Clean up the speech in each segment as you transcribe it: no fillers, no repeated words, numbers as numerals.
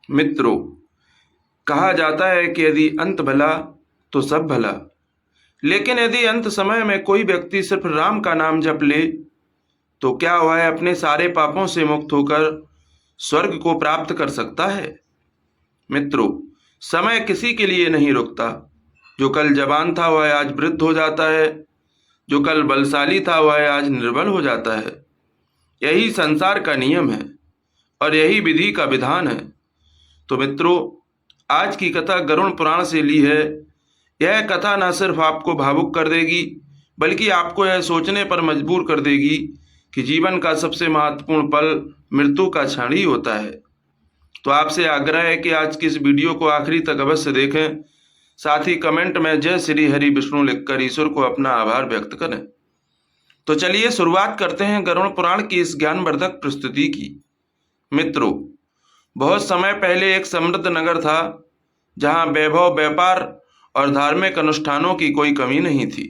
मित्रों, कहा जाता है कि यदि अंत भला तो सब भला। लेकिन यदि अंत समय में कोई व्यक्ति सिर्फ राम का नाम जप ले तो क्या वह अपने सारे पापों से मुक्त होकर स्वर्ग को प्राप्त कर सकता है? मित्रों, समय किसी के लिए नहीं रुकता। जो कल जवान था वह आज वृद्ध हो जाता है, जो कल बलशाली था वह आज निर्बल हो जाता है। यही संसार का नियम है और यही विधि का विधान है। तो मित्रों, आज की कथा गरुड़ पुराण से ली है। यह कथा न सिर्फ आपको भावुक कर देगी बल्कि आपको यह सोचने पर मजबूर कर देगी कि जीवन का सबसे महत्वपूर्ण पल मृत्यु का क्षण ही होता है। तो आपसे आग्रह है कि आज की इस वीडियो को आखिरी तक अवश्य देखें। साथ ही कमेंट में जय श्री हरि विष्णु लिखकर ईश्वर को अपना आभार व्यक्त करें। तो चलिए शुरुआत करते हैं गरुड़ पुराण की इस ज्ञानवर्धक प्रस्तुति की। मित्रों, बहुत समय पहले एक समृद्ध नगर था जहां वैभव, व्यापार और धार्मिक अनुष्ठानों की कोई कमी नहीं थी।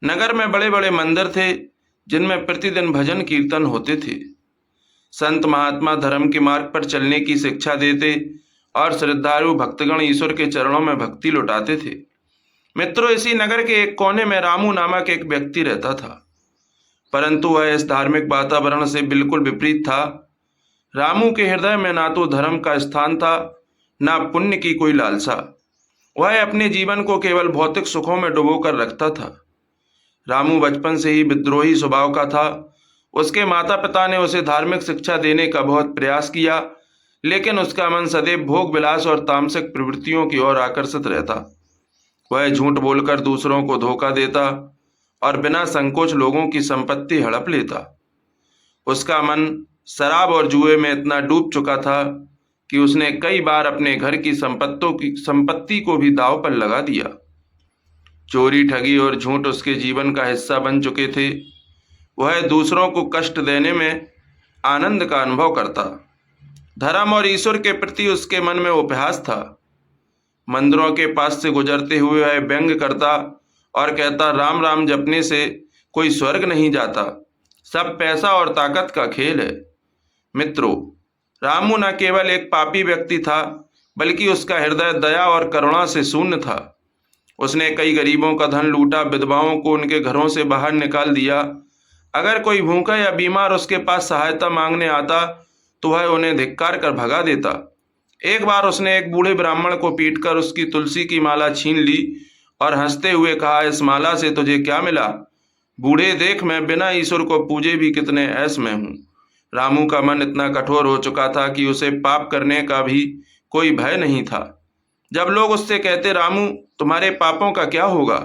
नगर में बड़े बड़े मंदिर थे जिनमें प्रतिदिन भजन कीर्तन होते थे। संत महात्मा धर्म के मार्ग पर चलने की शिक्षा देते और श्रद्धालु भक्तगण ईश्वर के चरणों में भक्ति लुटाते थे। मित्रों, इसी नगर के एक कोने में रामू नामक एक व्यक्ति रहता था, परंतु वह इस धार्मिक वातावरण से बिल्कुल विपरीत था। रामू के हृदय में ना तो धर्म का स्थान था, ना पुण्य की कोई लालसा। वह अपने जीवन को केवल भौतिक सुखों में डुबोकर रखता था। रामू बचपन से ही विद्रोही स्वभाव का था। उसके माता पिता ने उसे धार्मिक शिक्षा देने का बहुत प्रयास किया, लेकिन उसका मन सदैव भोग विलास और तामसिक प्रवृत्तियों की ओर आकर्षित रहता। वह झूठ बोलकर दूसरों को धोखा देता और बिना संकोच लोगों की संपत्ति हड़प लेता। उसका मन शराब और जुए में इतना डूब चुका था कि उसने कई बार अपने घर की संपत्ति को भी दांव पर लगा दिया। चोरी, ठगी और झूठ उसके जीवन का हिस्सा बन चुके थे। वह दूसरों को कष्ट देने में आनंद का अनुभव करता। धर्म और ईश्वर के प्रति उसके मन में उपहास था। मंदिरों के पास से गुजरते हुए वह व्यंग करता और कहता, राम राम जपने से कोई स्वर्ग नहीं जाता, सब पैसा और ताकत का खेल है। मित्रों, रामू न केवल एक पापी व्यक्ति था बल्कि उसका हृदय दया और करुणा से शून्य था। उसने कई गरीबों का धन लूटा, विधवाओं को उनके घरों से बाहर निकाल दिया। अगर कोई भूखा या बीमार उसके पास सहायता मांगने आता तो वह उन्हें धिक्कार कर भगा देता। एक बार उसने एक बूढ़े ब्राह्मण को पीटकर उसकी तुलसी की माला छीन ली और हंसते हुए कहा, इस माला से तुझे क्या मिला? बूढ़े, देख, मैं बिना ईश्वर को पूजे भी कितने ऐश में हूँ। रामू का मन इतना कठोर हो चुका था कि उसे पाप करने का भी कोई भय नहीं था। जब लोग उससे कहते, रामू तुम्हारे पापों का क्या होगा,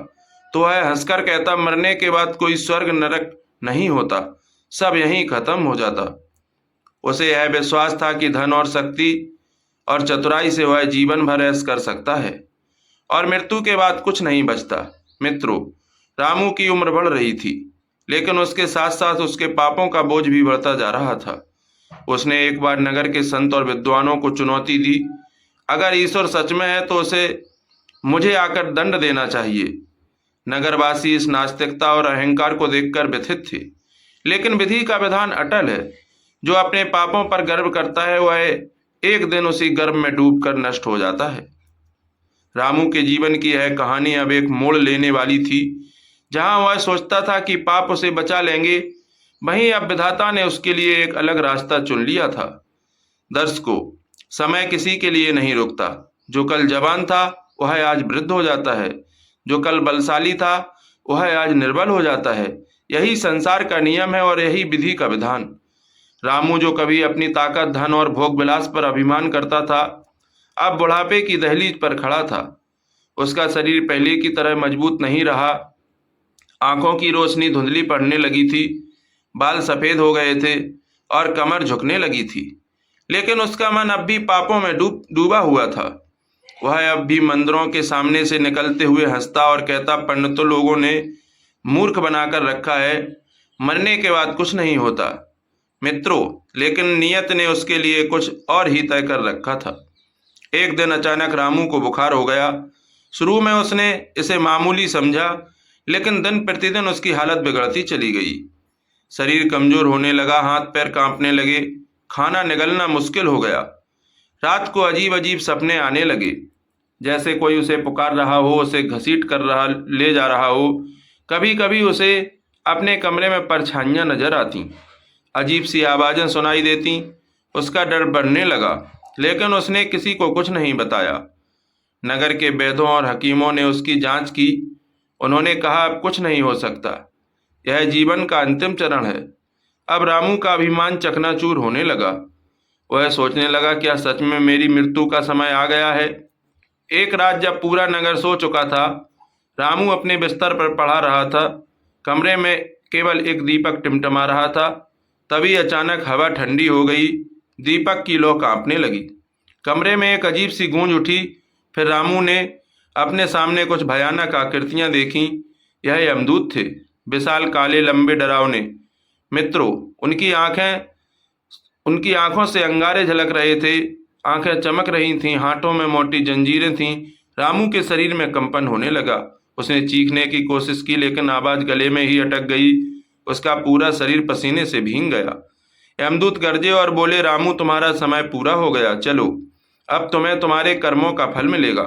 तो वह हंसकर कहता, मरने के बाद कोई स्वर्ग नरक नहीं होता, सब यहीं खत्म हो जाता। उसे यह विश्वास था कि धन और शक्ति और चतुराई से वह जीवन भर ऐश कर सकता है और मृत्यु के बाद कुछ नहीं बचता। मित्रों, रामू की उम्र बढ़ रही थी, लेकिन उसके साथ साथ उसके पापों का बोझ भी बढ़ता जा रहा था। उसने एक बार नगर के संत और विद्वानों को चुनौती दी, अगर ईश्वर सच में है तो उसे मुझे आकर दंड देना चाहिए। नगरवासी इस नास्तिकता और अहंकार को देखकर व्यथित थे, लेकिन विधि का विधान अटल है। जो अपने पापों पर गर्व करता है वह एक दिन उसी गर्व में डूबकर नष्ट हो जाता है। रामू के जीवन की यह कहानी अब एक मोड़ लेने वाली थी। जहां वह सोचता था कि पाप उसे बचा लेंगे, वहीं अब विधाता ने उसके लिए एक अलग रास्ता चुन लिया था। दर्शकों, समय किसी के लिए नहीं रुकता। जो कल जवान था वह आज वृद्ध हो जाता है, जो कल बलशाली था वह आज निर्बल हो जाता है। यही संसार का नियम है और यही विधि का विधान। रामू, जो कभी अपनी ताकत, धन और भोग विलास पर अभिमान करता था, अब बुढ़ापे की दहलीज पर खड़ा था। उसका शरीर पहले की तरह मजबूत नहीं रहा। आंखों की रोशनी धुंधली पड़ने लगी थी, बाल सफेद हो गए थे और कमर झुकने लगी थी। लेकिन उसका मन अब भी पापों में डूबा हुआ था। वह अब भी मंदिरों के सामने से निकलते हुए हंसता और कहता, पंडितों लोगों ने मूर्ख बनाकर रखा है, मरने के बाद कुछ नहीं होता। मित्रों, लेकिन नियत ने उसके लिए कुछ और ही तय कर रखा था। एक दिन अचानक रामू को बुखार हो गया। शुरू में उसने इसे मामूली समझा, लेकिन दिन प्रतिदिन उसकी हालत बिगड़ती चली गई। शरीर कमजोर होने लगा, हाथ पैर कांपने लगे, खाना निगलना मुश्किल हो गया। रात को अजीब अजीब सपने आने लगे, जैसे कोई उसे पुकार रहा हो, उसे घसीट कर ले जा रहा हो। कभी कभी उसे अपने कमरे में परछाइयाँ नजर आती, अजीब सी आवाज़ें सुनाई देती। उसका डर बढ़ने लगा, लेकिन उसने किसी को कुछ नहीं बताया। नगर के वैद्यों और हकीमों ने उसकी जांच की। उन्होंने कहा, अब कुछ नहीं हो सकता, यह जीवन का अंतिम चरण है। अब रामू का अभिमान चकनाचूर होने लगा। वह सोचने लगा, क्या सच में मेरी मृत्यु का समय आ गया है? एक रात जब पूरा नगर सो चुका था, रामू अपने बिस्तर पर पड़ा रहा था। कमरे में केवल एक दीपक टिमटिमा रहा था। तभी अचानक हवा ठंडी हो गई, दीपक की लौ कांपने लगी। कमरे में एक अजीब सी गूंज उठी। फिर रामू ने अपने सामने कुछ भयानक आकृतियां देखीं। यह यमदूत थे, विशाल, काले, लंबे, डरावने। मित्रों, उनकी आंखों से अंगारे झलक रहे थे, आंखें चमक रही थीं, हाथों में मोटी जंजीरें थीं। रामू के शरीर में कंपन होने लगा। उसने चीखने की कोशिश की, लेकिन आवाज गले में ही अटक गई। उसका पूरा शरीर पसीने से भीग गया। यमदूत गरजे और बोले, रामू, तुम्हारा समय पूरा हो गया, चलो, अब तुम्हें तुम्हारे कर्मों का फल मिलेगा।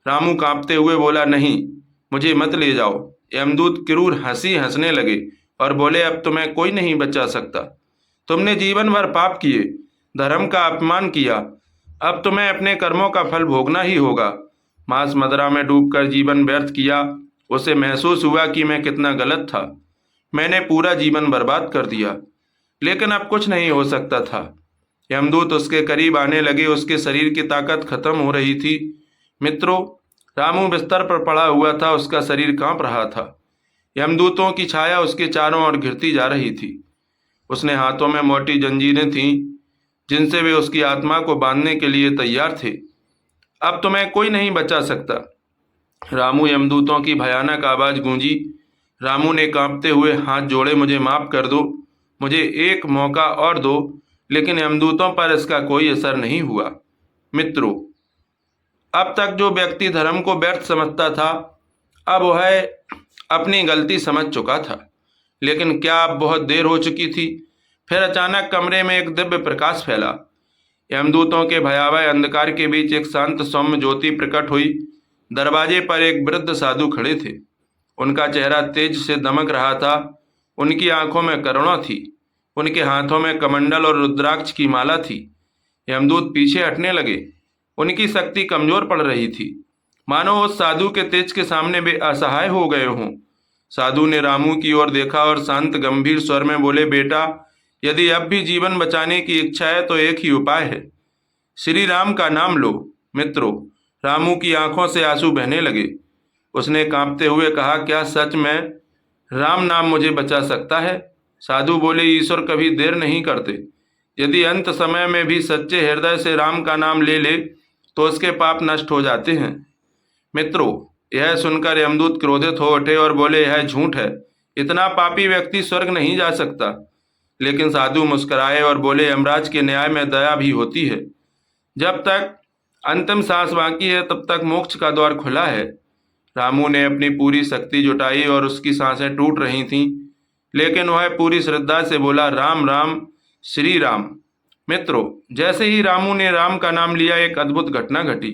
रामू कांपते हुए बोला, नहीं, मुझे मत ले जाओ। यमदूत क्रूर हंसी हंसने लगे और बोले, अब तुम्हें कोई नहीं बचा सकता। तुमने जीवन भर पाप किए, धर्म का अपमान किया, अब तुम्हें अपने कर्मों का फल भोगना ही होगा। मांस मदिरा में डूबकर जीवन व्यर्थ किया। उसे महसूस हुआ कि मैं कितना गलत था। मैंने पूरा जीवन बर्बाद कर दिया, लेकिन अब कुछ नहीं हो सकता था। यमदूत उसके करीब आने लगे। उसके शरीर की ताकत खत्म हो रही थी। मित्रों, रामू बिस्तर पर पड़ा हुआ था, उसका शरीर कांप रहा था। यमदूतों की छाया उसके चारों ओर घिरती जा रही थी। उसने हाथों में मोटी जंजीरें थीं, जिनसे वे उसकी आत्मा को बांधने के लिए तैयार थे। अब तुम्हें कोई नहीं बचा सकता, रामू, यमदूतों की भयानक आवाज गूंजी। रामू ने कांपते हुए हाथ जोड़े, मुझे माफ कर दो, मुझे एक मौका और दो। लेकिन यमदूतों पर इसका कोई असर नहीं हुआ। मित्रों, अब तक जो व्यक्ति धर्म को व्यर्थ समझता था, अब वह अपनी गलती समझ चुका था। लेकिन क्या अब बहुत देर हो चुकी थी? फिर अचानक कमरे में एक दिव्य प्रकाश फैला। यमदूतों के भयावह अंधकार के बीच एक शांत सौम्य ज्योति प्रकट हुई। दरवाजे पर एक वृद्ध साधु खड़े थे। उनका चेहरा तेज से दमक रहा था। उनकी आंखों में करुणा थी। उनके हाथों में कमंडल और रुद्राक्ष की माला थी। यमदूत पीछे हटने लगे। उनकी शक्ति कमजोर पड़ रही थी, मानो उस साधु के तेज के सामने वे असहाय हो गए हों। साधु ने रामू की ओर देखा और शांत गंभीर स्वर में बोले, बेटा, यदि अब भी जीवन बचाने की इच्छा है तो एक ही उपाय है, श्री राम का नाम लो। मित्रों, रामू की आंखों से आंसू बहने लगे। उसने कांपते हुए कहा, क्या सच में राम नाम मुझे बचा सकता है? साधु बोले, ईश्वर कभी देर नहीं करते। यदि अंत समय में भी सच्चे हृदय से राम का नाम ले ले तो उसके पाप नष्ट हो जाते हैं। मित्रों, यह सुनकर यमदूत क्रोधित हो उठे और बोले, यह झूठ है, इतना पापी व्यक्ति स्वर्ग नहीं जा सकता। लेकिन साधु मुस्कुराए और बोले, यमराज के न्याय में दया भी होती है। जब तक अंतिम सांस बाकी है तब तक मोक्ष का द्वार खुला है। रामू ने अपनी पूरी शक्ति जुटाई और उसकी सांसें टूट रही थीं, लेकिन वह पूरी श्रद्धा से बोला, राम राम, श्री राम। मित्रों, जैसे ही रामू ने राम का नाम लिया, एक अद्भुत घटना घटी।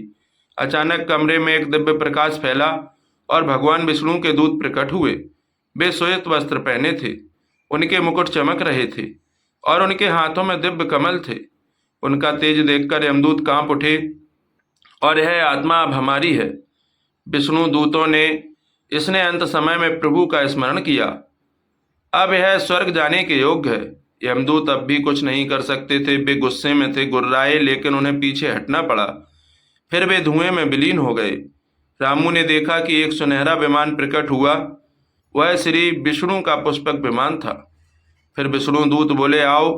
अचानक कमरे में एक दिव्य प्रकाश फैला और भगवान विष्णु के दूत प्रकट हुए। वे श्वेत वस्त्र पहने थे, उनके मुकुट चमक रहे थे और उनके हाथों में दिव्य कमल थे। उनका तेज देखकर यमदूत कांप उठे और यह आत्मा अब हमारी है। विष्णु दूतों ने इसने अंत समय में प्रभु का स्मरण किया। अब यह स्वर्ग जाने के योग्य है। यमदूत अब भी कुछ नहीं कर सकते थे। वे गुस्से में थे, गुर्राए, लेकिन उन्हें पीछे हटना पड़ा। फिर वे धुएं में विलीन हो गए। रामू ने देखा कि एक सुनहरा विमान प्रकट हुआ। वह श्री विष्णु का पुष्पक विमान था। फिर विष्णु दूत बोले, आओ,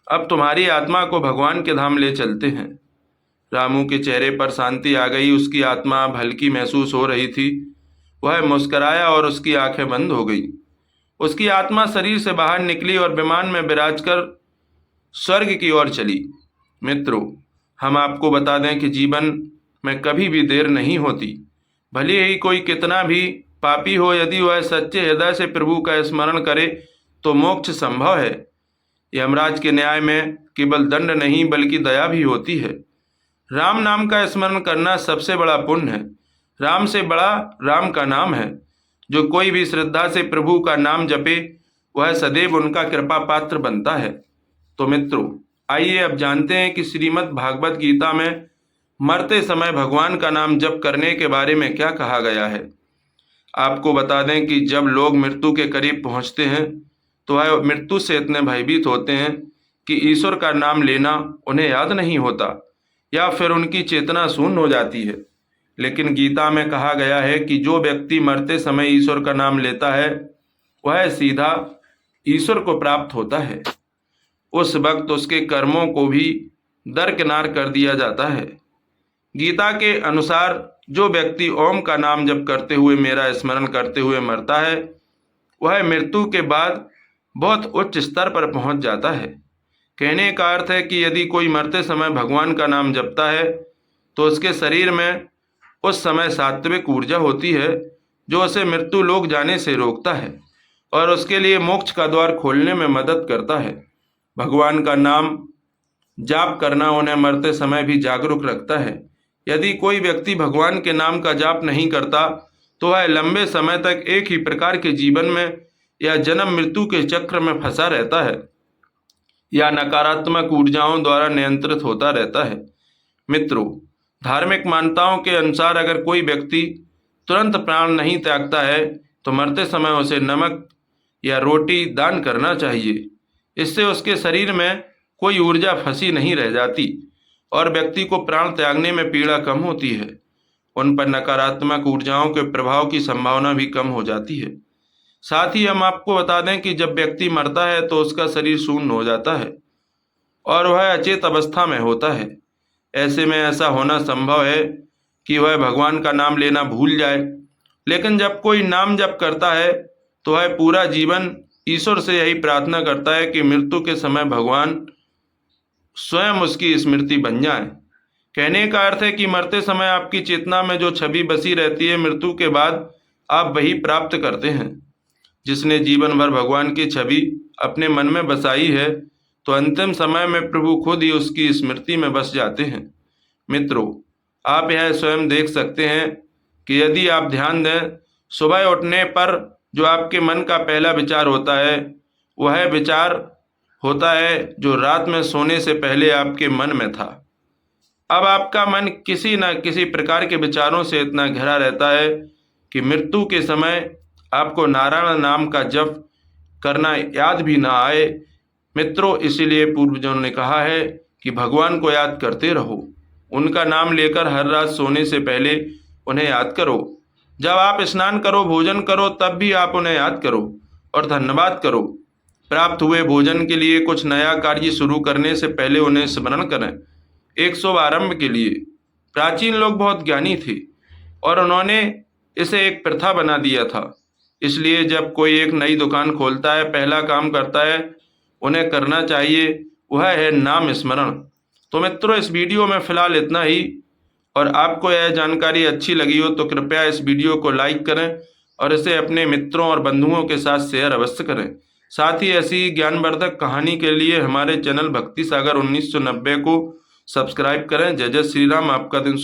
अब तुम्हारी आत्मा को भगवान के धाम ले चलते हैं। रामू के चेहरे पर शांति आ गई। उसकी आत्मा अब हल्की महसूस हो रही थी। वह मुस्कराया और उसकी आंखें बंद हो गई। उसकी आत्मा शरीर से बाहर निकली और विमान में विराजकर स्वर्ग की ओर चली। मित्रों, हम आपको बता दें कि जीवन में कभी भी देर नहीं होती। भले ही कोई कितना भी पापी हो, यदि वह सच्चे हृदय से प्रभु का स्मरण करे तो मोक्ष संभव है। यमराज के न्याय में केवल दंड नहीं बल्कि दया भी होती है। राम नाम का स्मरण करना सबसे बड़ा पुण्य है। राम से बड़ा राम का नाम है। जो कोई भी श्रद्धा से प्रभु का नाम जपे वह सदैव उनका कृपा पात्र बनता है। तो मित्रों, आइए अब जानते हैं कि श्रीमद् भागवत गीता में मरते समय भगवान का नाम जप करने के बारे में क्या कहा गया है। आपको बता दें कि जब लोग मृत्यु के करीब पहुंचते हैं तो वह मृत्यु से इतने भयभीत होते हैं कि ईश्वर का नाम लेना उन्हें याद नहीं होता या फिर उनकी चेतना शून्य हो जाती है। लेकिन गीता में कहा गया है कि जो व्यक्ति मरते समय ईश्वर का नाम लेता है वह सीधा ईश्वर को प्राप्त होता है। उस वक्त उसके कर्मों को भी दरकिनार कर दिया जाता है। गीता के अनुसार जो व्यक्ति ओम का नाम जप करते हुए मेरा स्मरण करते हुए मरता है वह मृत्यु के बाद बहुत उच्च स्तर पर पहुंच जाता है। कहने का अर्थ है कि यदि कोई मरते समय भगवान का नाम जपता है तो उसके शरीर में उस समय सात्विक ऊर्जा होती है जो उसे मृत्यु लोक जाने से रोकता है और उसके लिए मोक्ष का द्वार खोलने में मदद करता है। भगवान का नाम जाप करना उन्हें मरते समय भी जागरूक रखता है। यदि कोई व्यक्ति भगवान के नाम का जाप नहीं करता तो वह लंबे समय तक एक ही प्रकार के जीवन में या जन्म मृत्यु के चक्र में फंसा रहता है या नकारात्मक ऊर्जाओं द्वारा नियंत्रित होता रहता है। मित्रों, धार्मिक मान्यताओं के अनुसार अगर कोई व्यक्ति तुरंत प्राण नहीं त्यागता है तो मरते समय उसे नमक या रोटी दान करना चाहिए। इससे उसके शरीर में कोई ऊर्जा फंसी नहीं रह जाती और व्यक्ति को प्राण त्यागने में पीड़ा कम होती है। उन पर नकारात्मक ऊर्जाओं के प्रभाव की संभावना भी कम हो जाती है। साथ ही हम आपको बता दें कि जब व्यक्ति मरता है तो उसका शरीर शून्य हो जाता है और वह अचेत अवस्था में होता है। ऐसे में ऐसा होना संभव है कि वह भगवान का नाम लेना भूल जाए। लेकिन जब कोई नाम जप करता है तो वह पूरा जीवन ईश्वर से यही प्रार्थना करता है कि मृत्यु के समय भगवान स्वयं उसकी स्मृति बन जाए। कहने का अर्थ है कि मरते समय आपकी चेतना में जो छवि बसी रहती है मृत्यु के बाद आप वही प्राप्त करते हैं। जिसने जीवन भर भगवान की छवि अपने मन में बसाई है तो अंतिम समय में प्रभु खुद ही उसकी स्मृति में बस जाते हैं। मित्रों, आप यह स्वयं देख सकते हैं कि यदि आप ध्यान दें, सुबह उठने पर जो आपके मन का पहला विचार होता है वह विचार होता है जो रात में सोने से पहले आपके मन में था। अब आपका मन किसी न किसी प्रकार के विचारों से इतना घिरा रहता है कि मृत्यु के समय आपको नारायण नाम का जप करना याद भी ना आए। मित्रों, इसीलिए पूर्वजों ने कहा है कि भगवान को याद करते रहो। उनका नाम लेकर हर रात सोने से पहले उन्हें याद करो। जब आप स्नान करो, भोजन करो, तब भी आप उन्हें याद करो और धन्यवाद करो। प्राप्त हुए भोजन के लिए कुछ नया कार्य शुरू करने से पहले उन्हें स्मरण करें। एक शुभ आरंभ के लिए प्राचीन लोग बहुत ज्ञानी थे और उन्होंने इसे एक प्रथा बना दिया था। इसलिए जब कोई एक नई दुकान खोलता है, पहला काम करता है उन्हें करना चाहिए वह है नाम स्मरण। तो मित्रों, इस वीडियो में फिलहाल इतना ही। और आपको यह जानकारी अच्छी लगी हो तो कृपया इस वीडियो को लाइक करें और इसे अपने मित्रों और बंधुओं के साथ शेयर अवश्य करें। साथ ही ऐसी ज्ञानवर्धक कहानी के लिए हमारे चैनल भक्ति सागर 1990 को सब्सक्राइब करें। जय जय श्री राम। आपका दिन